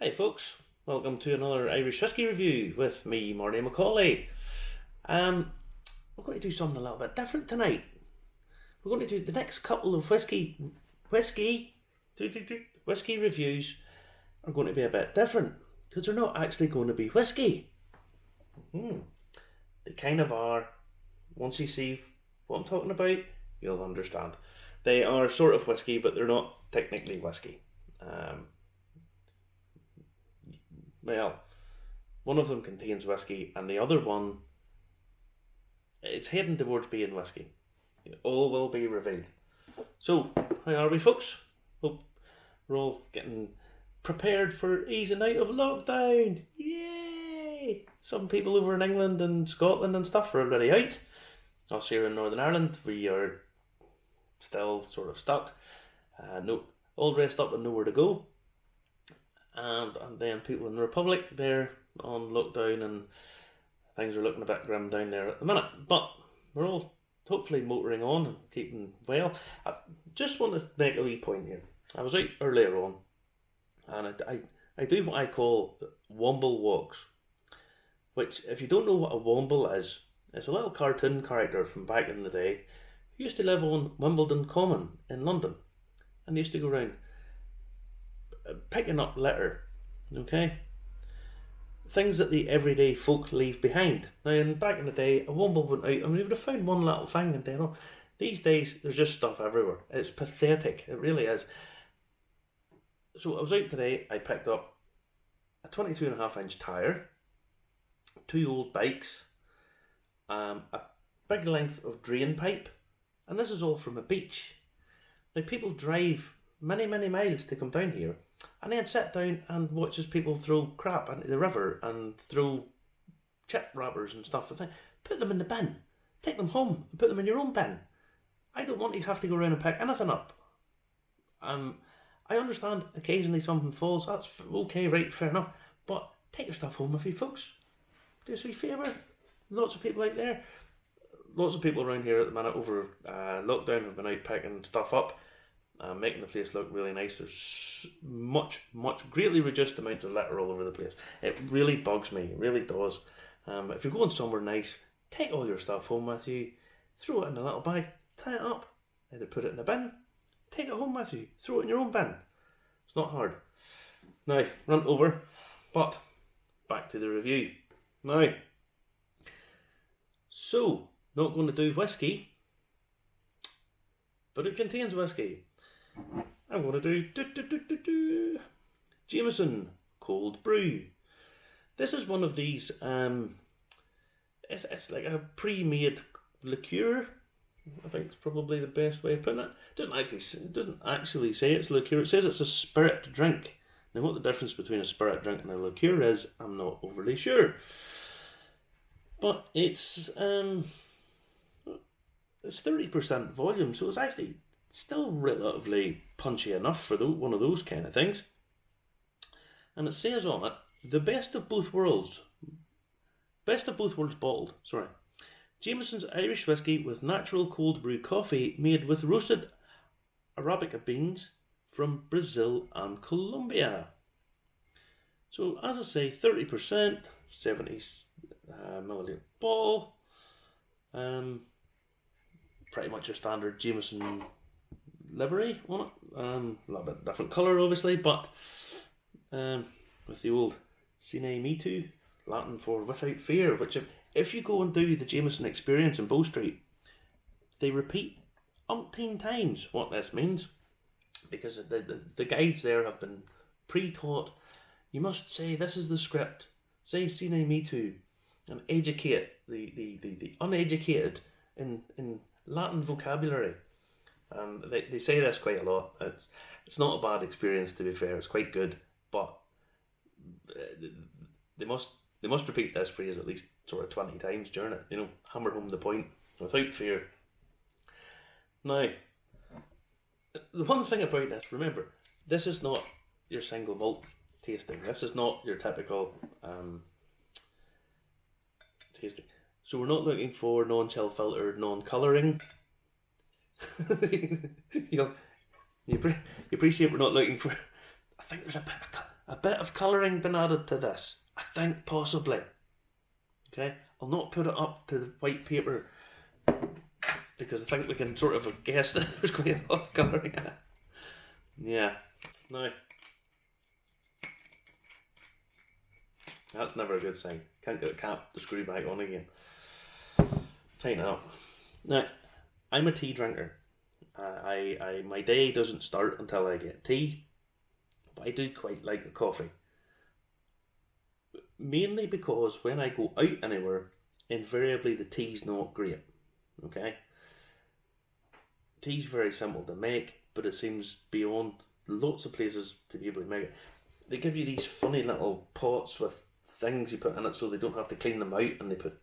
Hi folks, welcome to another Irish Whisky review with me, Marty Macaulay. We're going to do something a little bit different tonight. We're going to do the next couple of whiskey reviews are going to be a bit different because they're not actually going to be whiskey. They kind of are. Once you see what I'm talking about, you'll understand. They are sort of whiskey, but they're not technically whiskey. Well, one of them contains whiskey and the other one, it's heading towards being whiskey. All will be revealed. So, how are we folks? Hope we're all getting prepared for easing out of lockdown. Yay! Some people over in England and Scotland and stuff are already out. Us here in Northern Ireland, we are still sort of stuck. All dressed up and nowhere to go. And then people in the Republic, they're on lockdown and things are looking a bit grim down there at the minute. But we're all hopefully motoring on and keeping well. I just want to make a wee point here. I was out earlier on and I do what I call womble walks. Which, if you don't know what a womble is, it's a little cartoon character from back in the day who used to live on Wimbledon Common in London. And they used to go around picking up litter, okay? Things that the everyday folk leave behind. Now, back in the day, a womble went out and we would have found one little thing and then, these days, there's just stuff everywhere. It's pathetic, it really is. So I was out today, I picked up a 22.5-inch tyre, 2 old bikes, a big length of drain pipe, and this is all from a beach. Now, people drive many miles to come down here and then sit down and watch as people throw crap into the river and throw chip wrappers and stuff. Put them in the bin, take them home and put them in your own bin. I don't want you to have to go around and pick anything up. I understand occasionally something falls, that's okay, right, fair enough, but take your stuff home with you folks. Do us a wee favour. Lots of people out there, lots of people around here at the minute over lockdown have been out picking stuff up. Making the place look really nice. There's greatly reduced amounts of litter all over the place. It really bugs me, it really does. If you're going somewhere nice, take all your stuff home with you, throw it in a little bag, tie it up, either put it in a bin, take it home with you, throw it in your own bin. It's not hard. Now, run over, but back to the review. Now, so, not going to do whiskey, but it contains whiskey. I'm going to do Jameson Cold Brew. This is one of these, it's like a pre-made liqueur. I think it's probably the best way of putting it. It doesn't actually say it's liqueur, it says it's a spirit drink. Now what the difference between a spirit drink and a liqueur is, I'm not overly sure. But it's 30% volume, so it's actually still relatively punchy enough for one of those kind of things. And it says on it, the best of both worlds bottled, Jameson's Irish whiskey with natural cold brew coffee made with roasted Arabica beans from Brazil and Colombia. So as I say, 30%, 70 milliliter bottle, pretty much a standard Jameson livery on it, a little bit different colour obviously, but with the old Sine Me Too, Latin for without fear, which if you go and do the Jameson experience in Bow Street, they repeat umpteen times what this means, because the guides there have been pre-taught. You must say this is the script, say Sine Me Too, and educate the uneducated in Latin vocabulary. They say this quite a lot. It's not a bad experience, to be fair. It's quite good, but they must repeat this phrase at least sort of 20 times during it. Hammer home the point without fear. Now, the one thing about this, remember, this is not your single malt tasting. This is not your typical tasting. So we're not looking for non-chill filtered, non-colouring. You appreciate we're not looking for. I think there's a a bit of colouring been added to this? I think possibly. Okay, I'll not put it up to the white paper because I think we can sort of guess that there's quite a lot of colouring in it. Yeah, no. That's never a good sign. Can't get the cap to screw back on again. Tighten up. Now, I'm a tea drinker. My day doesn't start until I get tea, but I do quite like a coffee. Mainly because when I go out anywhere, invariably the tea's not great. Okay? Tea's very simple to make, but it seems beyond lots of places to be able to make it. They give you these funny little pots with things you put in it so they don't have to clean them out, and they put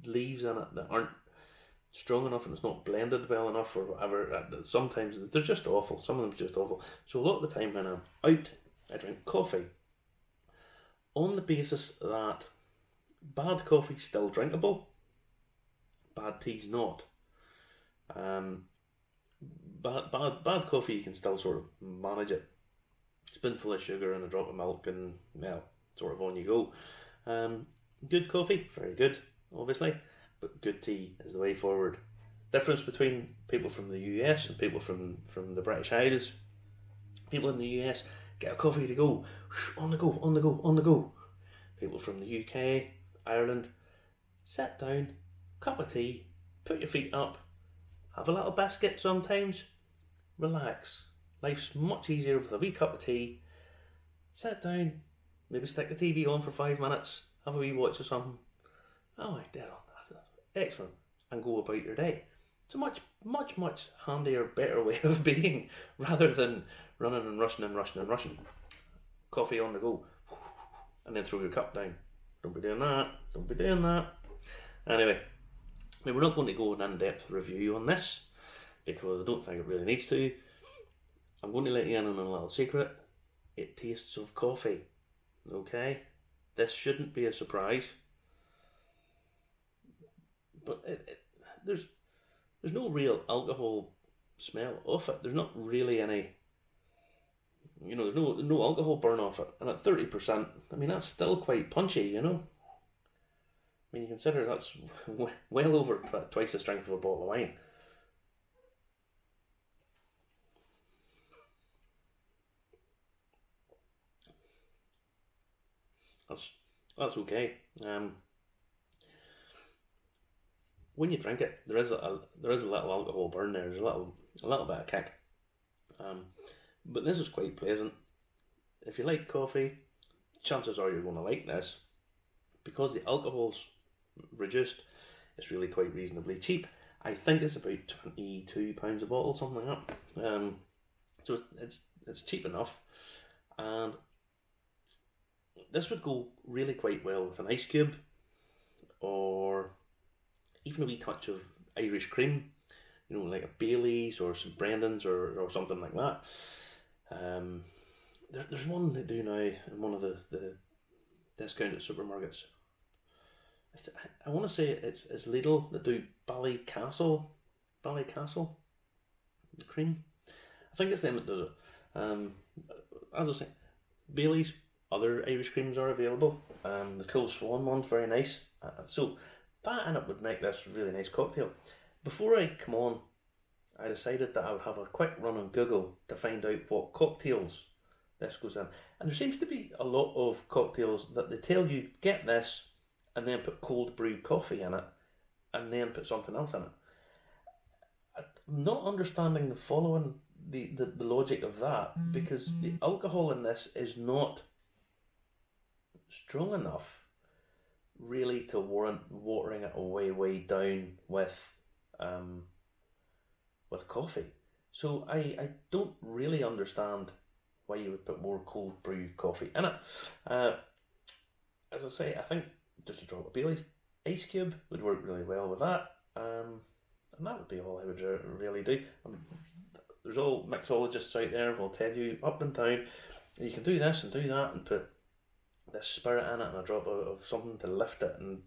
leaves in it that aren't strong enough and it's not blended well enough or whatever. Sometimes they're just awful. Some of them are just awful. So a lot of the time when I'm out, I drink coffee on the basis that bad coffee's still drinkable, bad tea's not. Bad coffee, you can still sort of manage it. Spoonful of sugar and a drop of milk and, well, sort of on you go. Good coffee, very good, obviously, but good tea is the way forward. Difference between people from the US and people from the British Isles. People in the US get a coffee to go, on the go, on the go, on the go. People from the UK, Ireland, sit down, cup of tea, put your feet up, have a little biscuit sometimes, relax. Life's much easier with a wee cup of tea. Sit down, maybe stick the TV on for 5 minutes, have a wee watch or something. Oh, dead on, that's excellent. And go about your day. It's a much handier, better way of being rather than running and rushing and rushing and rushing. Coffee on the go, and then throw your cup down. Don't be doing that. Don't be doing that. Anyway, we're not going to go an in-depth review on this because I don't think it really needs to. I'm going to let you in on a little secret. It tastes of coffee. Okay? This shouldn't be a surprise. But there's no real alcohol smell off it. There's not really any, there's no alcohol burn off it. And at 30%, I mean, that's still quite punchy, I mean, you consider that's well over twice the strength of a bottle of wine. That's okay. When you drink it, there is a little alcohol burn there. There's a little bit of kick. But this is quite pleasant. If you like coffee, chances are you're going to like this because the alcohol's reduced. It's really quite reasonably cheap. I think it's about £22 a bottle, something like that. So it's cheap enough, and this would go really quite well with an ice cube, or even a wee touch of Irish cream, like a Bailey's or some Brendan's or something like that. There's one they do now in one of the discounted supermarkets. I want to say it's Lidl that do Ballycastle, the cream. I think it's them that does it. As I say, Bailey's, other Irish creams are available. The Cool Swan one's very nice. So that in it would make this a really nice cocktail. Before I come on, I decided that I would have a quick run on Google to find out what cocktails this goes in. And there seems to be a lot of cocktails that they tell you, get this, and then put cold brew coffee in it, and then put something else in it. I'm not understanding the logic of that, because the alcohol in this is not strong enough really to warrant watering it way down with coffee. So I don't really understand why you would put more cold brew coffee in it. As I say, I think just a drop of Bailey's, ice cube would work really well with that, and that would be all I would really do. There's all mixologists out there who will tell you up and down you can do this and do that and put this spirit in it and a drop of something to lift it, and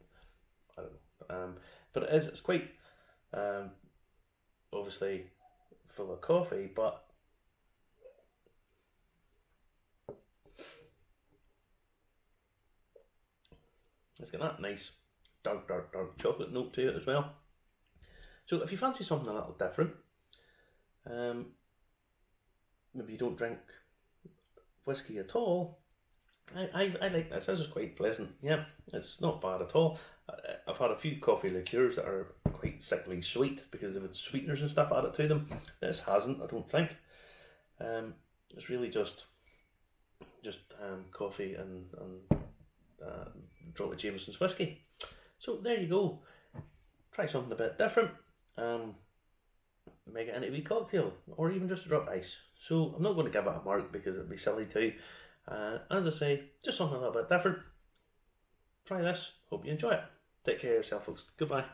I don't know. But it's quite obviously full of coffee, but It's got that nice dark chocolate note to it as well. So if you fancy something a little different, maybe you don't drink whiskey at all, I like this. This is quite pleasant. Yeah, it's not bad at all. I've had a few coffee liqueurs that are quite sickly sweet because they've had sweeteners and stuff added to them. This hasn't, I don't think. It's really just coffee and drop of Jameson's whiskey. So there you go. Try something a bit different. Make it into a wee cocktail, or even just a drop of ice. So I'm not going to give it a mark because it'd be silly too. As I say, just something a little bit different. Try this. Hope you enjoy it. Take care of yourself, folks. Goodbye.